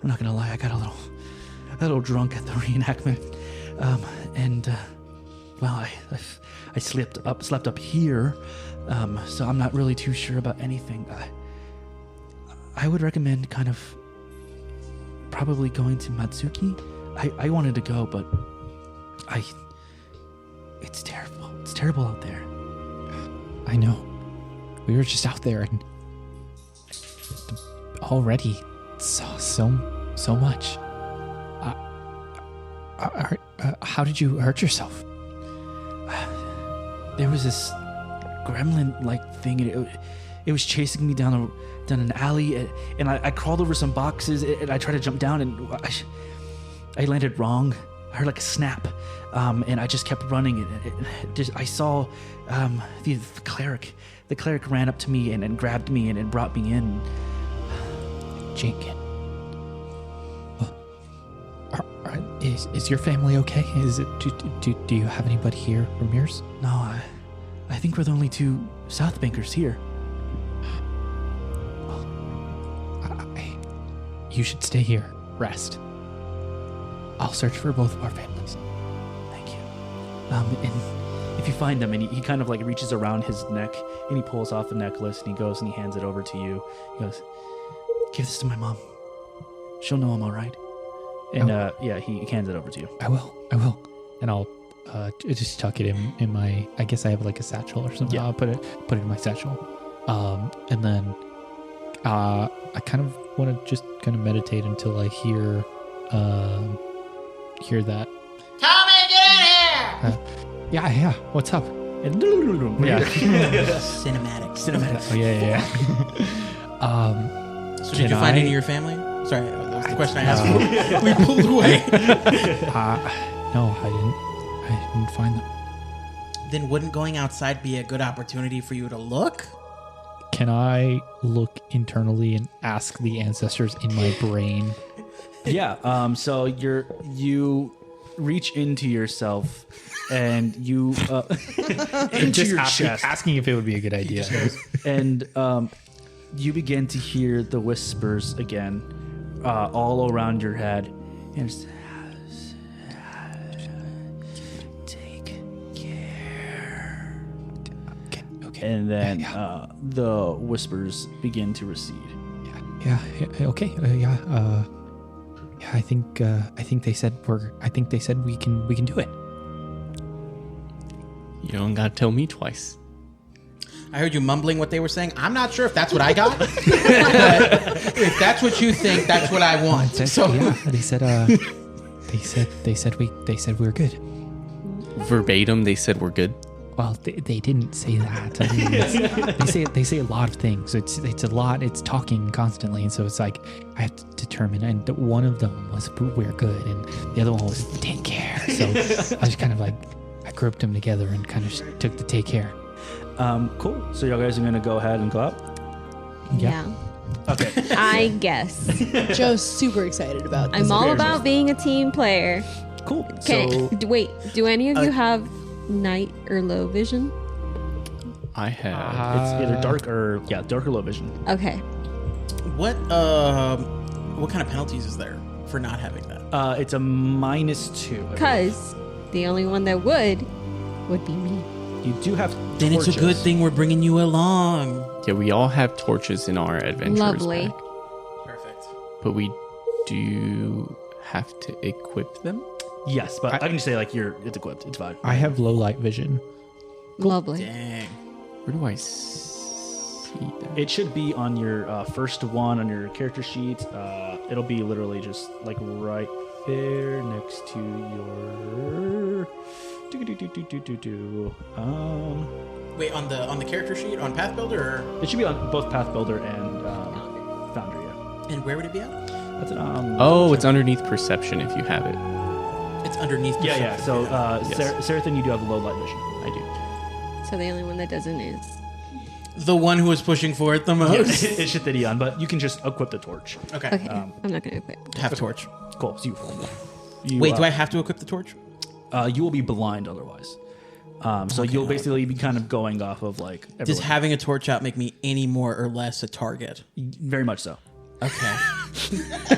not gonna lie. I got a little drunk at the reenactment, well, I slept up here, so I'm not really too sure about anything. I would recommend kind of probably going to Matsuki. I wanted to go, but it's terrible. It's terrible out there. I know. We were just out there and already saw so much. How did you hurt yourself? There was this gremlin-like thing. It was chasing me down an alley, and I crawled over some boxes, and I tried to jump down, and I landed wrong. I heard like a snap, and I just kept running. I saw the cleric. The cleric ran up to me and grabbed me and brought me in. Jake, is your family okay? Do you have anybody here from yours? No, I think we're the only two South Bankers here. You should stay here. Rest. I'll search for both of our families. Thank you. And if you find them, and he kind of like reaches around his neck and he pulls off a necklace and he goes and he hands it over to you. He goes, "Give this to my mom. She'll know I'm all right." And he hands it over to you. I will. And I'll just tuck it in my. I guess I have like a satchel or something. Yeah. I'll put it in my satchel. And then I kind of want to just kind of meditate until I hear that. Tommy, get in here! Yeah. What's up? And Cinematic. Oh yeah. So did you find any of your family? Sorry, that was the question I asked. We pulled away. No, I didn't find them. Then wouldn't going outside be a good opportunity for you to look? Can I look internally and ask the ancestors in my brain? Yeah. So you reach into yourself and you into your chest, asking if it would be a good idea. and you begin to hear the whispers again, all around your head, and it's, take care. Okay. And then the whispers begin to recede. Yeah. Okay. Yeah. I think they said we can do it. You don't gotta tell me twice. I heard you mumbling what they were saying. I'm not sure if that's what I got. But if that's what you think, that's what I want. So Yeah, they said we were good. Verbatim, they said we're good. Well, they didn't say that. I mean, they say a lot of things. It's a lot. It's talking constantly, and so it's like I have to determine. And one of them was we're good, and the other one was take care. So I was kind of like I grouped them together and kind of took the take care. Cool. So y'all guys are gonna go ahead and go out. Yeah. Okay. I guess. Joe's super excited about this. I'm all about being a team player. Cool. Okay. So Wait. Do any of you have night or low vision? I have. it's either dark or low vision. Okay. what kind of penalties is there for not having that? It's a -2. I believe. Because the only one that would be me. You do have Then torches. it's a good thing we're bringing you along. Yeah, we all have torches in our adventurers Lovely. pack, Perfect. but we do have to equip them. Yes, but I can just say like it's equipped. It's fine. I have low light vision. Lovely. Dang. Where do I? see that. It should be on your first one on your character sheet. It'll be literally just like right there next to your. Wait, on the character sheet on Path Builder, or? It should be on both Path Builder and Foundry. Yeah. And where would it be at? That's it. Oh, it's underneath perception if you have it. It's underneath. Yeah. So, Yes. Seraphim, you do have low light vision. I do. So the only one that doesn't is. The one who was pushing for it the most. It's Shithidion, but you can just equip the torch. Okay. Okay, I'm not gonna equip. Have torch. Cool. So you Wait, do I have to equip the torch? You will be blind otherwise. So you'll basically be kind of going off of like. Does everyone. having a torch out make me any more or less a target? Very much so. Okay.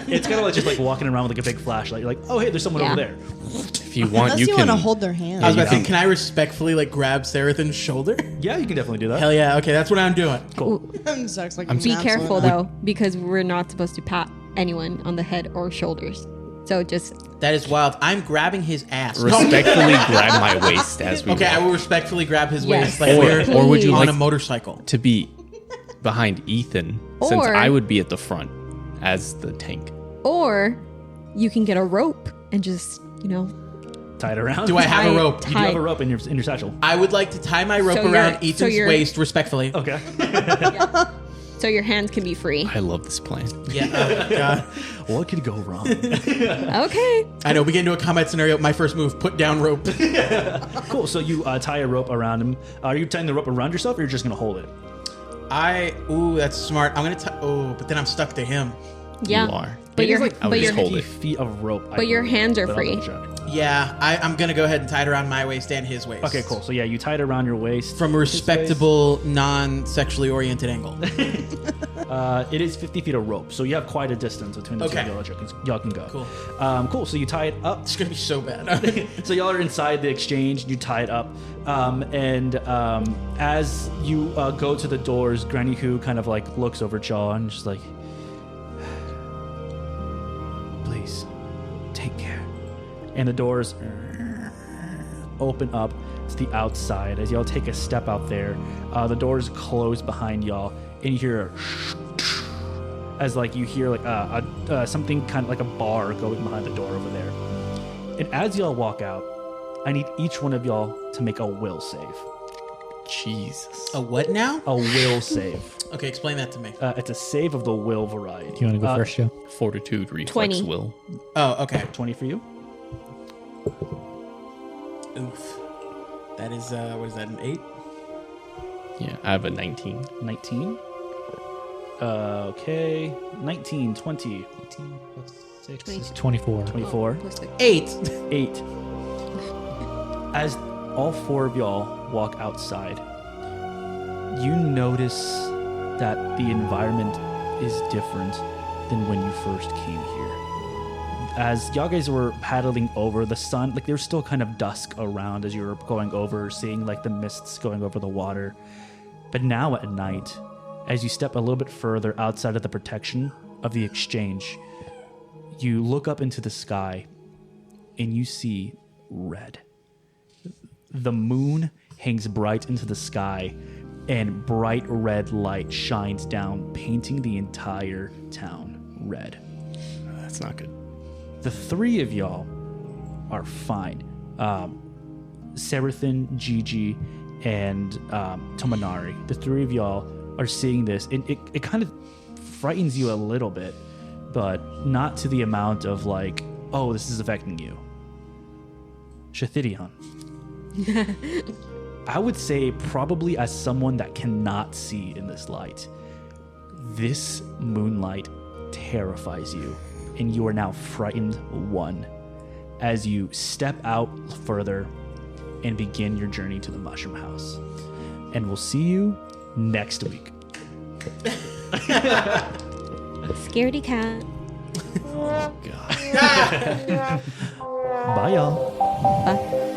It's kind of like just like walking around with like a big flashlight. You're like, oh hey, there's someone Yeah. over there. If you want, Unless you you can. want to hold their hand. I was about to you say, can I respectfully like grab Serathin's shoulder? Yeah, you can definitely do that. Hell yeah. Okay, that's what I'm doing. Cool. Zach's like, Be "Absolutely careful not." though, because we're not supposed to pat anyone on the head or shoulders. So just That is wild. I'm grabbing his ass. respectfully grab my waist as we Okay, I walk. will respectfully grab his Yes. waist like Or- we're or would you on like- a motorcycle. to be behind Ethan, since Or- I would be at the front as the tank. or you can get a rope and just Tie it around. Do I have a Tie- rope? You do have a rope in your satchel. I would like to tie my rope So you're- around so Ethan's you're- waist respectfully. Okay. so your hands can be free. I love this plan. Yeah. Oh, God. What could go wrong? Okay. I know. We get into a combat scenario. My first move: put down rope. Cool. So you tie a rope around him. Are you tying the rope around yourself, or you're just gonna hold it? Ooh, that's smart. I'm gonna tie. Oh, but then I'm stuck to him. Yeah. You are. But It is your like I would but just your hold it. feet of rope. But your hands are free. Yeah, I'm gonna go ahead and tie it around my waist and his waist. Okay, cool. So yeah, you tie it around your waist. From a respectable, non-sexually oriented angle. It is 50 feet of rope, so you have quite a distance between the Okay. two of y'all can go. Cool. Cool. So you tie it up. It's gonna be so bad. So y'all are inside the exchange. You tie it up, and as you go to the doors, Granny Who kind of like looks over at y'all and just like, please take care. And the doors open up to the outside. As y'all take a step out there, the doors close behind y'all, and you hear as like you hear like something kind of like a bar going behind the door over there. And as y'all walk out, I need each one of y'all to make a will save. Jesus. A what now? A will save. Okay, explain that to me. It's a save of the will variety. You want to go first, Joe? Fortitude, reflex, 20. will. Oh, okay. 20 for you. Oof. That is what is that? An 8? Yeah, I have a 19. 19. Okay. 19, 20, 18 plus 6 22. is 24. 24. Plus the- 8. 8. As all four of y'all walk outside, you notice that the environment is different than when you first came here. As y'all guys were paddling over, the sun, like there's still kind of dusk around as you were going over, seeing like the mists going over the water. But now at night, as you step a little bit further outside of the protection of the exchange, you look up into the sky and you see red. The moon hangs bright into the sky, and bright red light shines down, painting the entire town red. That's not good. The three of y'all are fine. Seraphim, Gigi, and Tomonari. The three of y'all are seeing this, and it kind of frightens you a little bit, but not to the amount of like, oh, this is affecting you. Shithidion. I would say probably as someone that cannot see in this light, this moonlight terrifies you, and you are now frightened one as you step out further and begin your journey to the Mushroom House. And we'll see you next week. Scaredy cat. Oh, God. Bye, y'all. Bye.